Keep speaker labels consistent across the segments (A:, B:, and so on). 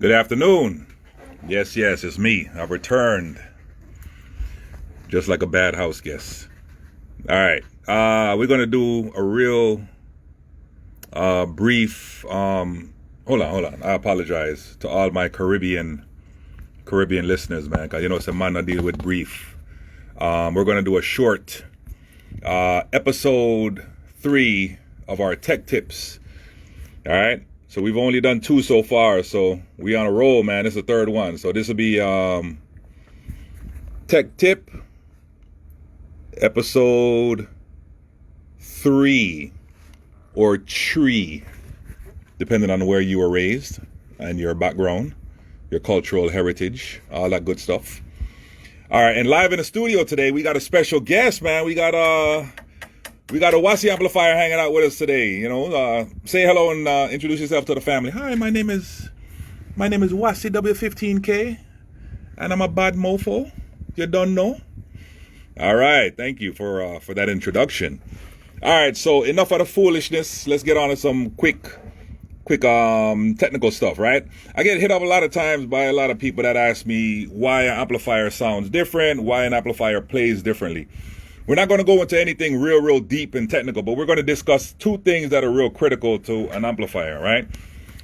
A: Good afternoon. Yes, it's me. I've returned. Just like a bad house guest. All right. We're going to do a real brief... Hold on. I apologize to all my Caribbean listeners, man. Because, it's a man I deal with brief. We're going to do a short episode 3 of our tech tips. All right. So we've only done 2 so far, so we on a roll, man. This is the 3rd one. So this will be tech tip episode 3 or tree, depending on where you were raised and your background, your cultural heritage, all that good stuff. All right, and live in the studio today, we got a special guest, man. We got a Wasi Amplifier hanging out with us today. Say hello and introduce yourself to the family. Hi, my name is Wasi W15K, and I'm a bad mofo. You don't know? All right, thank you for that introduction. All right, so enough of the foolishness. Let's get on to some quick technical stuff, right? I get hit up a lot of times by a lot of people that ask me why an amplifier sounds different, why an amplifier plays differently. We're not going to go into anything real deep and technical, but we're going to discuss 2 things that are real critical to an amplifier, right?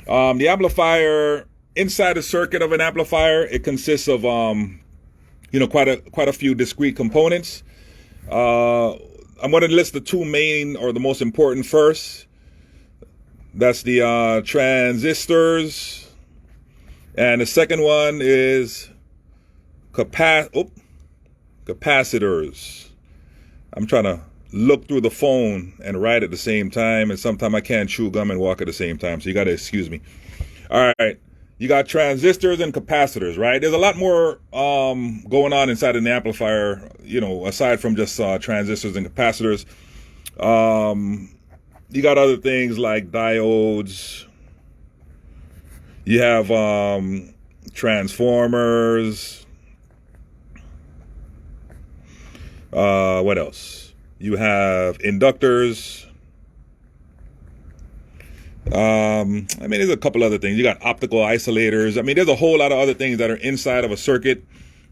A: The amplifier, inside the circuit of an amplifier, it consists of, quite a few discrete components. I'm going to list the 2 main or the most important first. That's the transistors. And the second one is capacitors. I'm trying to look through the phone and write at the same time, and sometimes I can't chew gum and walk at the same time, so you got to excuse me. All right, you got transistors and capacitors, right? There's a lot more going on inside an amplifier, aside from just transistors and capacitors. You got other things like diodes. You have transformers. What else? You have inductors. There's a couple other things. You got optical isolators. There's a whole lot of other things that are inside of a circuit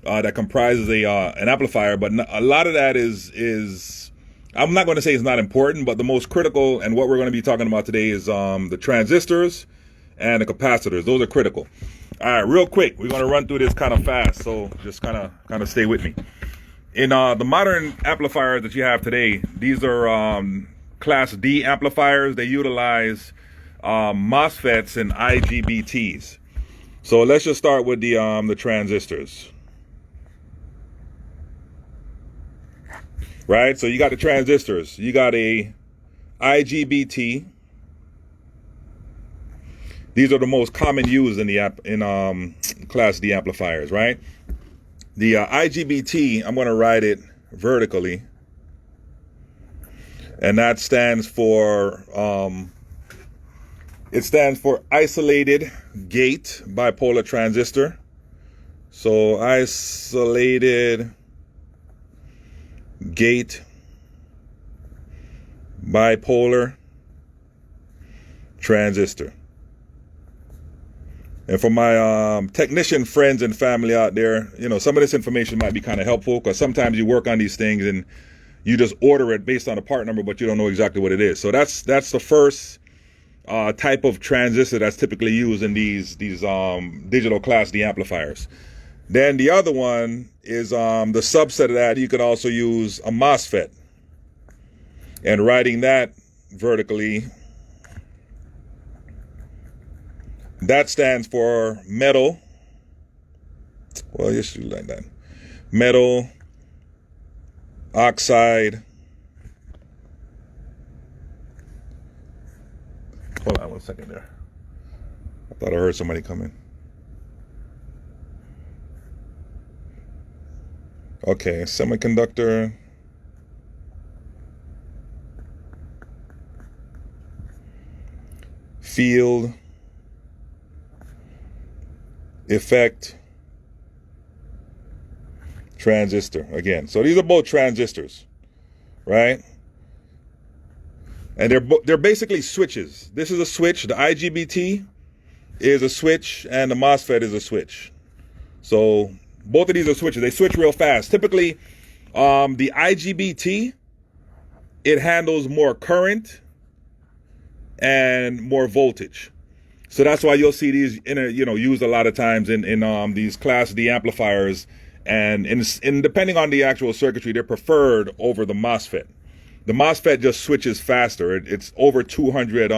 A: that comprises an amplifier. But a lot of that is I'm not going to say it's not important, but the most critical and what we're going to be talking about today is the transistors and the capacitors. Those are critical. All right, real quick, we're going to run through this kind of fast, so just kind of stay with me. In the modern amplifiers that you have today, these are Class D amplifiers. They utilize MOSFETs and IGBTs. So let's just start with the transistors. Right? So you got the transistors. You got a IGBT. These are the most common used in Class D amplifiers, right? The IGBT, I'm going to write it vertically, and that stands for isolated gate bipolar transistor. So isolated gate bipolar transistor. And for my technician friends and family out there, some of this information might be kind of helpful, because sometimes you work on these things and you just order it based on a part number, but you don't know exactly what it is. So that's the first type of transistor that's typically used in these digital Class D amplifiers. Then the other one is the subset of that. You could also use a MOSFET, and writing that vertically, that stands for metal. Well, yes, you like that. Metal oxide. Hold on 1 second there. I thought I heard somebody come in. Okay, semiconductor. Field. Effect. Transistor. Again, so these are both transistors, right? And they're basically switches. This is a switch, the IGBT. is a switch and the MOSFET is a switch. So both of these are switches. They switch real fast. Typically, the IGBT, it handles more current and more voltage. So that's why you'll see these used a lot of times in these Class D amplifiers, and in depending on the actual circuitry, they're preferred over the MOSFET. The MOSFET just switches faster. It's over 200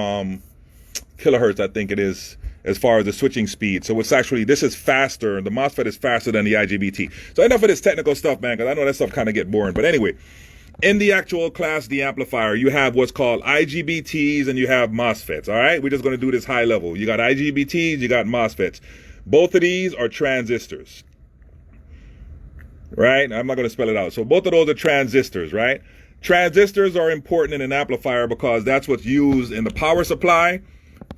A: kilohertz, I think it is, as far as the switching speed. So this is faster. The MOSFET is faster than the IGBT. So enough of this technical stuff, man, because I know that stuff kind of get boring. But anyway, in the actual Class D amplifier, you have what's called IGBTs and you have MOSFETs, all right? We're just going to do this high level. You got IGBTs, you got MOSFETs. Both of these are transistors, right? I'm not going to spell it out. So both of those are transistors, right? Transistors are important in an amplifier because that's what's used in the power supply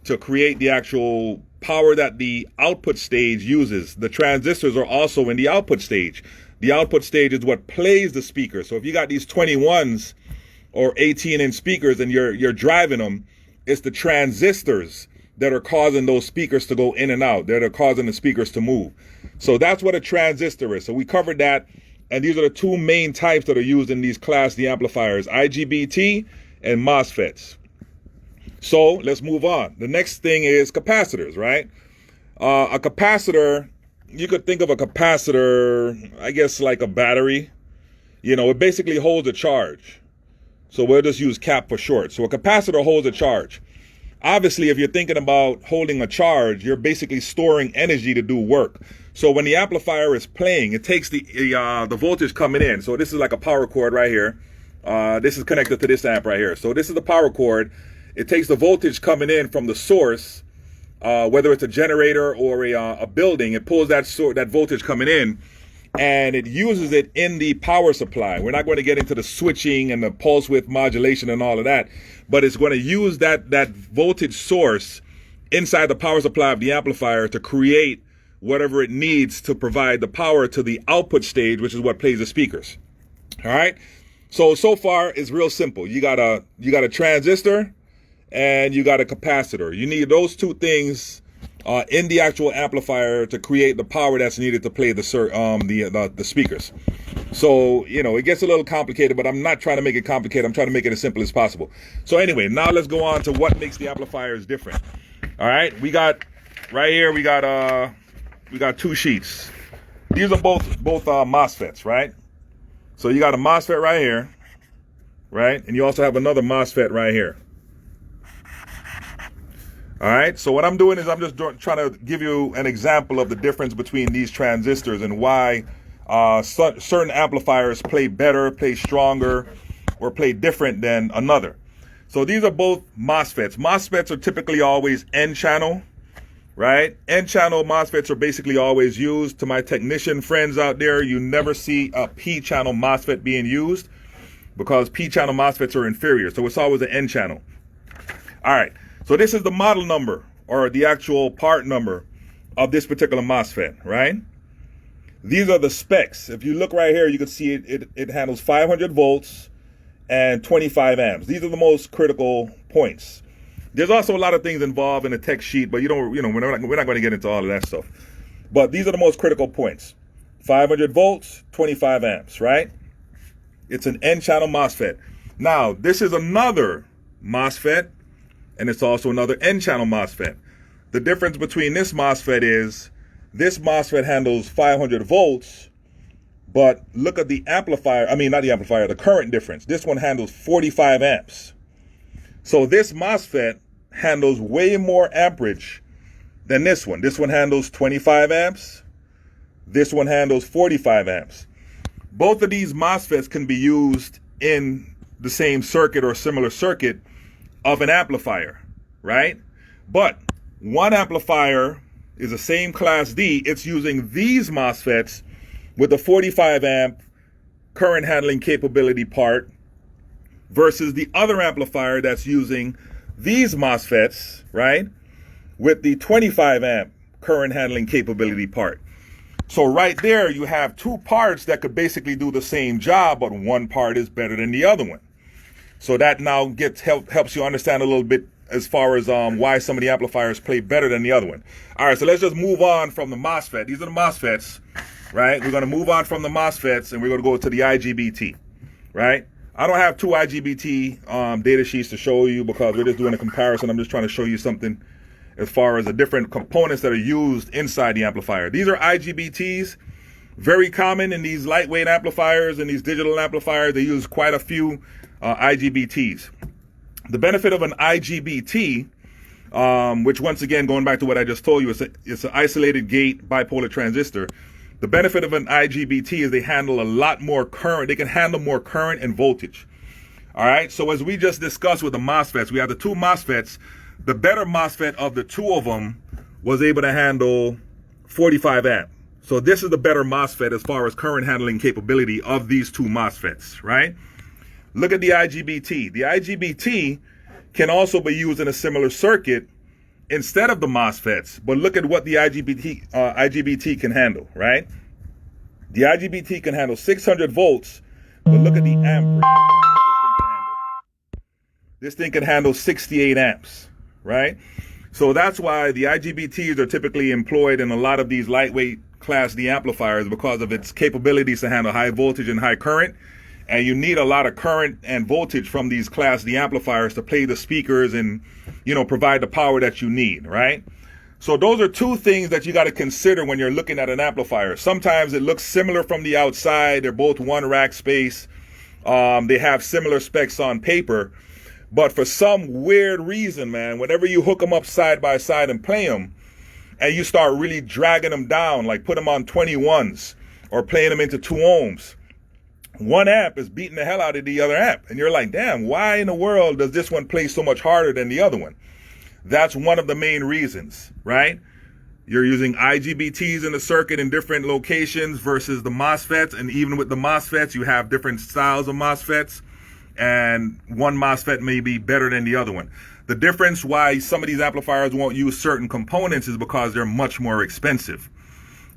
A: to create the actual power that the output stage uses. The transistors are also in the output stage. The output stage is what plays the speaker. So if you got these 21s or 18-inch speakers and you're driving them, it's the transistors that are causing those speakers to go in and out. They're causing the speakers to move. So that's what a transistor is. So we covered that. And these are the two main types that are used in these Class D amplifiers, IGBT and MOSFETs. So let's move on. The next thing is capacitors, right? A capacitor, you could think of a capacitor, I guess, like a battery. It basically holds a charge. So we'll just use cap for short. So a capacitor holds a charge. Obviously, if you're thinking about holding a charge, you're basically storing energy to do work. So when the amplifier is playing, it takes the voltage coming in. So this is like a power cord right here. This is connected to this amp right here. So this is the power cord. It takes the voltage coming in from the source, whether it's a generator or a building. It pulls that voltage coming in, and it uses it in the power supply. We're not going to get into the switching and the pulse width modulation and all of that, but it's going to use that voltage source inside the power supply of the amplifier to create whatever it needs to provide the power to the output stage, which is what plays the speakers. All right. So far it's real simple. You got a transistor and you got a capacitor. You need those two things in the actual amplifier to create the power that's needed to play the speakers. So, it gets a little complicated, but I'm not trying to make it complicated. I'm trying to make it as simple as possible. So anyway, now let's go on to what makes the amplifiers different. All right, we got right here, we got two sheets. These are both MOSFETs, right? So you got a MOSFET right here, right? And you also have another MOSFET right here. All right, so what I'm doing is I'm just trying to give you an example of the difference between these transistors and why certain amplifiers play better, play stronger, or play different than another. So these are both MOSFETs. MOSFETs are typically always N-channel, right? N-channel MOSFETs are basically always used. To my technician friends out there, you never see a P-channel MOSFET being used because P-channel MOSFETs are inferior. So it's always an N-channel. All right. So this is the model number or the actual part number of this particular MOSFET, right? These are the specs. If you look right here, you can see it handles 500 volts and 25 amps. These are the most critical points. There's also a lot of things involved in the tech sheet, but we're not going to get into all of that stuff. But these are the most critical points. 500 volts, 25 amps, right? It's an N-channel MOSFET. Now, this is another MOSFET. And it's also another N-channel MOSFET. The difference between this MOSFET is this MOSFET handles 500 volts, but look at the amplifier. I mean, not the amplifier, the current difference. This one handles 45 amps. So this MOSFET handles way more amperage than this one. This one handles 25 amps. This one handles 45 amps. Both of these MOSFETs can be used in the same circuit or similar circuit of an amplifier, right? But one amplifier is the same Class D. It's using these MOSFETs with the 45 amp current handling capability part versus the other amplifier that's using these MOSFETs, right, with the 25 amp current handling capability part. So right there, you have two parts that could basically do the same job, but one part is better than the other one. So that now helps you understand a little bit as far as why some of the amplifiers play better than the other one. All right, so let's just move on from the MOSFET. These are the MOSFETs, right? We're going to move on from the MOSFETs, and we're going to go to the IGBT, right? I don't have two IGBT data sheets to show you because we're just doing a comparison. I'm just trying to show you something as far as the different components that are used inside the amplifier. These are IGBTs, very common in these lightweight amplifiers and these digital amplifiers. They use quite a few IGBTs. The benefit of an IGBT, which once again, going back to what I just told you, it's an isolated gate bipolar transistor. The benefit of an IGBT is they handle a lot more current. They can handle more current and voltage. All right. So as we just discussed with the MOSFETs, we have the two MOSFETs. The better MOSFET of the two of them was able to handle 45 amp. So this is the better MOSFET as far as current handling capability of these two MOSFETs, right? Look at the IGBT. The IGBT can also be used in a similar circuit instead of the MOSFETs, but look at what the IGBT can handle, right? The IGBT can handle 600 volts, but look at the amp rate. This thing can handle 68 amps, right? So that's why the IGBTs are typically employed in a lot of these lightweight Class D amplifiers because of its capabilities to handle high voltage and high current. And you need a lot of current and voltage from these Class D amplifiers to play the speakers and, you know, provide the power that you need, right? So those are two things that you got to consider when you're looking at an amplifier. Sometimes it looks similar from the outside. They're both one rack space. They have similar specs on paper. But for some weird reason, man, whenever you hook them up side by side and play them, and you start really dragging them down, like put them on 21s or playing them into 2 ohms, one amp is beating the hell out of the other amp. And you're like, damn, why in the world does this one play so much harder than the other one? That's one of the main reasons, right? You're using IGBTs in the circuit in different locations versus the MOSFETs. And even with the MOSFETs, you have different styles of MOSFETs. And one MOSFET may be better than the other one. The difference why some of these amplifiers won't use certain components is because they're much more expensive.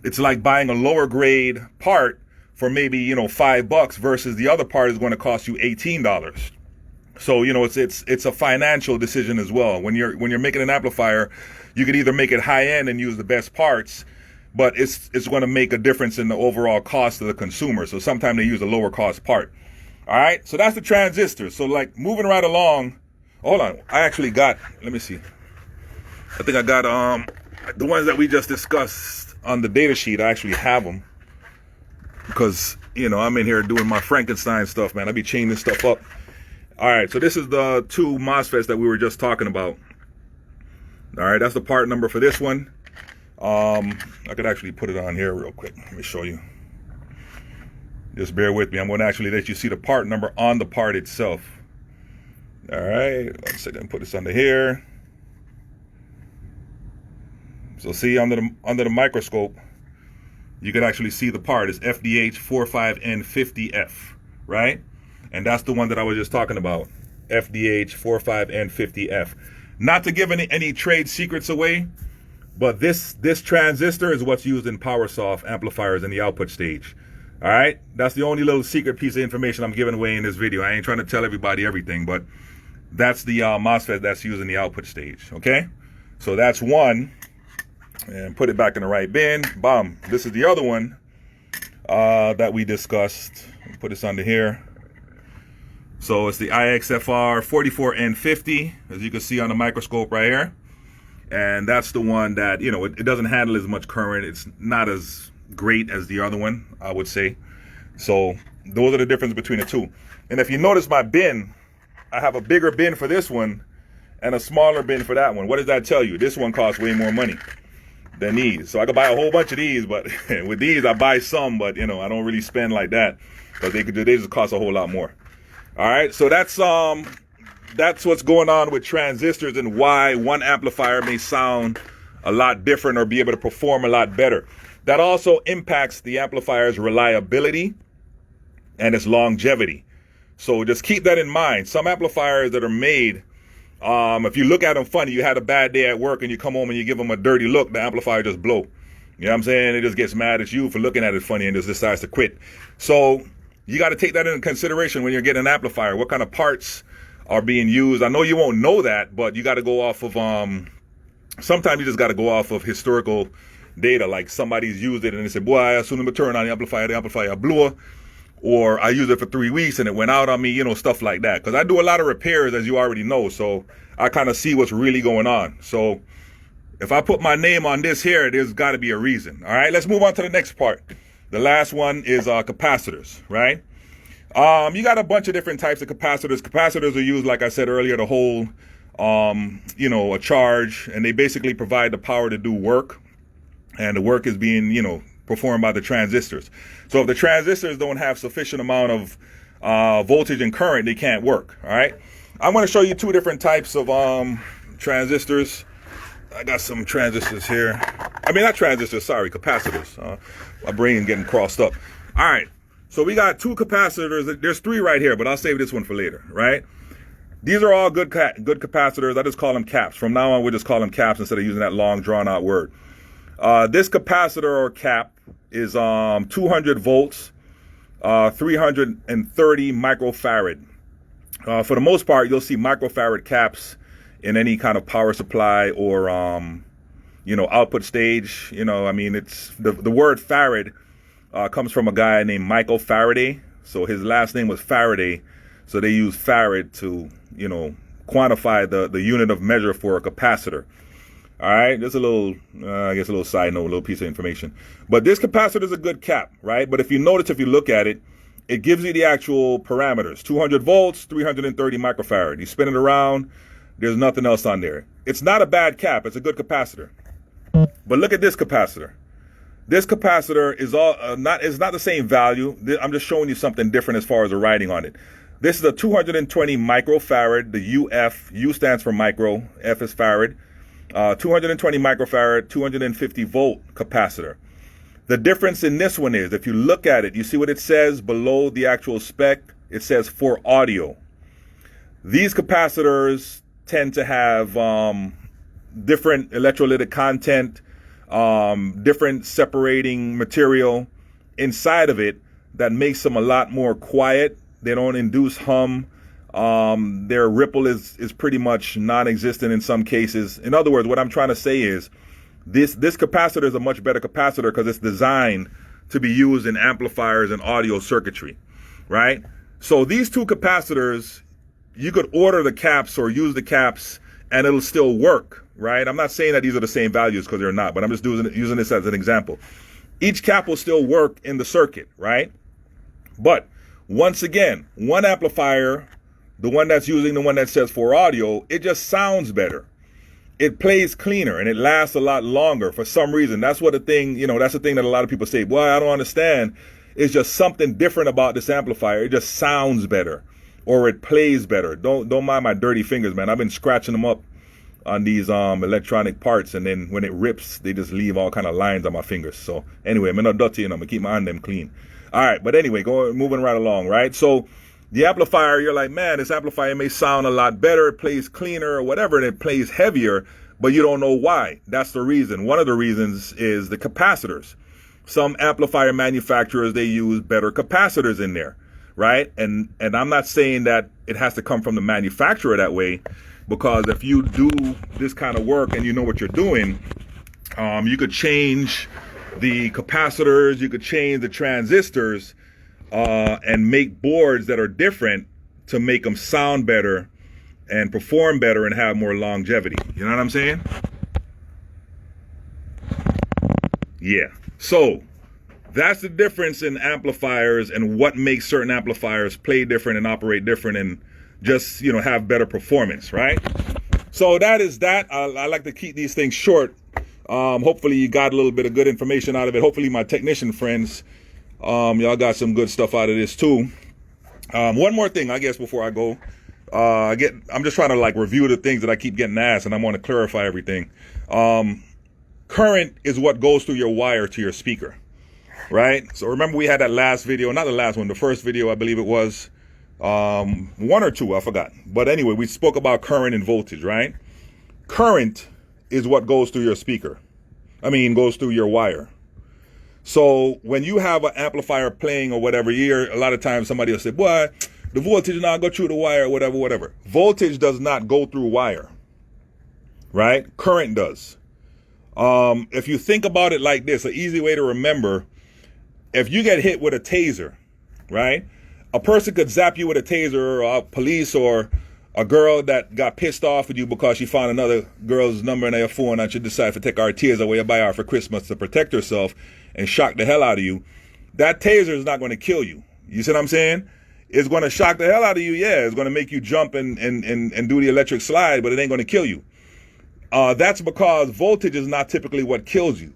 A: It's like buying a lower grade part for maybe, you know, $5 versus the other part is going to cost you $18. So, you know, it's a financial decision as well. When you're making an amplifier, you could either make it high end and use the best parts, but it's going to make a difference in the overall cost of the consumer. So sometimes they use a lower cost part. All right. So that's the transistors. So like moving right along. Hold on. I actually got, let me see. I think I got the ones that we just discussed on the data sheet. I actually have them because, you know, I'm in here doing my Frankenstein stuff, man. I be chaining stuff up. All right. So this is the two MOSFETs that we were just talking about. All right. That's the part number for this one. I could actually put it on here real quick. Let me show you. Just bear with me. I'm going to actually let you see the part number on the part itself. All right, 1 second. Put this under here. So see under the microscope, you can actually see the part. It's FDH45N50F, right? And that's the one that I was just talking about. FDH45N50F. Not to give any trade secrets away, but this transistor is what's used in PowerSoft amplifiers in the output stage. All right, that's the only little secret piece of information I'm giving away in this video. I ain't trying to tell everybody everything, but that's the MOSFET that's used in the output stage. Okay, so that's one, and put it back in the right bin. Bam. This is the other one that we discussed. Put this under here. So it's the IXFR 44N50, as you can see on the microscope right here, and that's the one that, you know, it doesn't handle as much current. It's not as great as the other one, I would say. So those are the difference between the two. And if you notice my bin, I have a bigger bin for this one and a smaller bin for that one. What does that tell you? This one costs way more money than these. So I could buy a whole bunch of these, but with these I buy some, but you know, I don't really spend like that because they just cost a whole lot more. All right, so that's what's going on with transistors and why one amplifier may sound a lot different or be able to perform a lot better. That also impacts the amplifier's reliability and its longevity. So just keep that in mind. Some amplifiers that are made, if you look at them funny, you had a bad day at work and you come home and you give them a dirty look, the amplifier just blow. You know what I'm saying? It just gets mad at you for looking at it funny and just decides to quit. So you got to take that into consideration when you're getting an amplifier. What kind of parts are being used. I know you won't know that, but you got to go off of sometimes you just got to go off of historical data. Like somebody's used it and they said, boy, I assumed to turn on the amplifier blew, or I used it for 3 weeks and it went out on me, you know, stuff like that. Because I do a lot of repairs, as you already know, so I kind of see what's really going on. So if I put my name on this here, there's got to be a reason. All right, let's move on to the next part. The last one is capacitors, right? You got a bunch of different types of capacitors. Capacitors are used, like I said earlier, to hold, you know, a charge, and they basically provide the power to do work, and the work is being, you know, performed by the transistors. So if the transistors don't have sufficient amount of voltage and current, they can't work. All right, I'm going to show you two different types of transistors. I got some transistors here. I mean, not transistors, sorry, capacitors. My brain getting crossed up. All right, so we got two capacitors. There's three right here, but I'll save this one for later, right? These are all good capacitors. I just call them caps. From now on, we'll just call them caps instead of using that long, drawn-out word. This capacitor or cap is 200 volts, 330 microfarad. For the most part, you'll see microfarad caps in any kind of power supply or, you know, output stage. You know, I mean, it's the word farad comes from a guy named Michael Faraday. So his last name was Faraday. So they use farad to, you know, quantify the unit of measure for a capacitor. All right, just a little, I guess a little side note, a little piece of information. But this capacitor is a good cap, right? But if you notice, if you look at it, it gives you the actual parameters: 200 volts, 330 microfarad. You spin it around, there's nothing else on there. It's not a bad cap, it's a good capacitor. But look at this capacitor. This capacitor is it's not the same value. I'm just showing you something different as far as the writing on it. This is a 220 microfarad. The UF, U stands for micro, F is farad. 220 microfarad, 250 volt capacitor. The difference in this one is, if you look at it, you see what it says below the actual spec? It says for audio. These capacitors tend to have different electrolytic content, different separating material inside of it that makes them a lot more quiet. They don't induce hum. Their ripple is pretty much non-existent in some cases. In other words, what I'm trying to say is this capacitor is a much better capacitor because it's designed to be used in amplifiers and audio circuitry, right? So these two capacitors, you could order the caps or use the caps and it'll still work, right? I'm not saying that these are the same values because they're not, but I'm just using this as an example. Each cap will still work in the circuit, right? But once again, one amplifier, the one that's using the one that says for audio, it just sounds better. It plays cleaner and it lasts a lot longer for some reason. That's what the thing, you know, that's the thing that a lot of people say, well, I don't understand. It's just something different about this amplifier. It just sounds better or it plays better. Don't mind my dirty fingers, man. I've been scratching them up on these electronic parts, and then when it rips, they just leave all kind of lines on my fingers. So anyway, I'm not dirty and I'm gonna keep my hand them clean. All right, but anyway, moving right along, right? So the amplifier, you're like, man, this amplifier may sound a lot better, it plays cleaner or whatever, and it plays heavier, but you don't know why. That's the reason. One of the reasons is the capacitors. Some amplifier manufacturers, they use better capacitors in there, right? And I'm not saying that it has to come from the manufacturer that way, because if you do this kind of work and you know what you're doing, you could change the capacitors, you could change the transistors, and make boards that are different to make them sound better and perform better and have more longevity. You know what I'm saying? Yeah. So that's the difference in amplifiers and what makes certain amplifiers play different and operate different and just, you know, have better performance, right? So that is that. I like to keep these things short. Hopefully you got a little bit of good information out of it. Hopefully my technician friends, y'all got some good stuff out of this too. One more thing, I guess, before I go. I'm just trying to like review the things that I keep getting asked, and I want to clarify everything. Current is what goes through your wire to your speaker, right? So remember we had that last video, not the last one, the first video, I believe it was, one or two, I forgot. But anyway, we spoke about current and voltage, right? Current is what goes through your speaker. Goes through your wire. So when you have an amplifier playing or whatever, a lot of times somebody will say, boy, the voltage not go through the wire, whatever, whatever. Voltage does not go through wire, right? Current does. If you think about it like this, an easy way to remember, if you get hit with a taser, right? A person could zap you with a taser, or a police, or a girl that got pissed off with you because she found another girl's number in her phone and she decided to take our tears away and buy her for Christmas to protect herself and shock the hell out of you. That taser is not going to kill you. You see what I'm saying? It's going to shock the hell out of you. Yeah, it's going to make you jump and do the electric slide, but it ain't going to kill you. That's because voltage is not typically what kills you.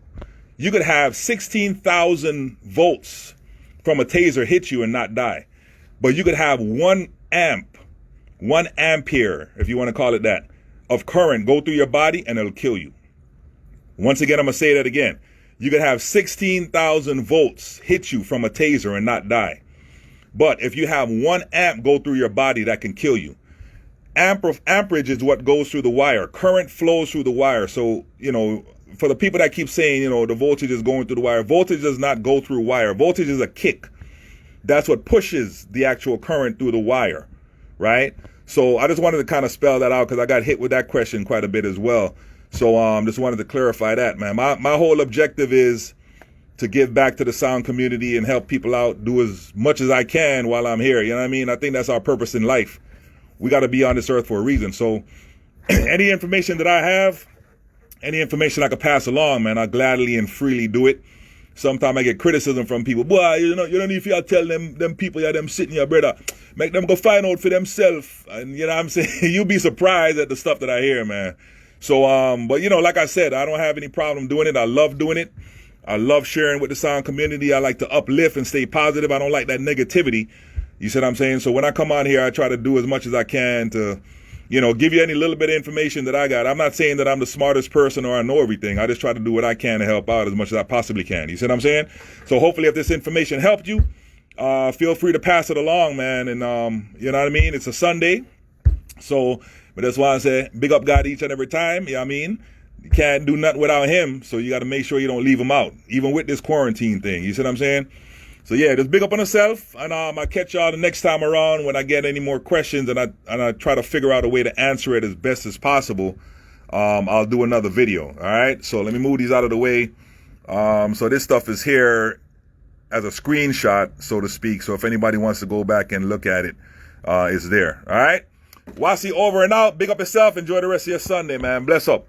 A: You could have 16,000 volts from a taser hit you and not die. But you could have 1 ampere, if you want to call it that, of current go through your body and it'll kill you. Once again, I'm going to say that again. You could have 16,000 volts hit you from a taser and not die. But if you have 1 amp go through your body, that can kill you. Amperage is what goes through the wire. Current flows through the wire. So, for the people that keep saying, the voltage is going through the wire, voltage does not go through wire. Voltage is a kick. That's what pushes the actual current through the wire, right? So I just wanted to kind of spell that out because I got hit with that question quite a bit as well. So just wanted to clarify that, man. My whole objective is to give back to the sound community and help people out, do as much as I can while I'm here. You know what I mean? I think that's our purpose in life. We got to be on this earth for a reason. So any information that I have, any information I could pass along, man, I gladly and freely do it. Sometimes I get criticism from people. Boy, you don't need to tell them people, yeah, them sitting here, brother. Make them go find out for themselves. And you know what I'm saying? You'll be surprised at the stuff that I hear, man. So, but like I said, I don't have any problem doing it. I love doing it. I love sharing with the sound community. I like to uplift and stay positive. I don't like that negativity. You see what I'm saying? So when I come on here, I try to do as much as I can to, give you any little bit of information that I got. I'm not saying that I'm the smartest person or I know everything. I just try to do what I can to help out as much as I possibly can. You see what I'm saying? So hopefully if this information helped you, feel free to pass it along, man. And, you know what I mean? It's a Sunday. So, but that's why I say big up God each and every time. You know what I mean? You can't do nothing without him. So you got to make sure you don't leave him out, even with this quarantine thing. You see what I'm saying? So yeah, just big up on yourself, and I'll catch y'all the next time around when I get any more questions, and I try to figure out a way to answer it as best as possible. I'll do another video. All right. So let me move these out of the way. So this stuff is here as a screenshot, so to speak. So if anybody wants to go back and look at it, it's there. All right. Wasi over and out. Big up yourself. Enjoy the rest of your Sunday, man. Bless up.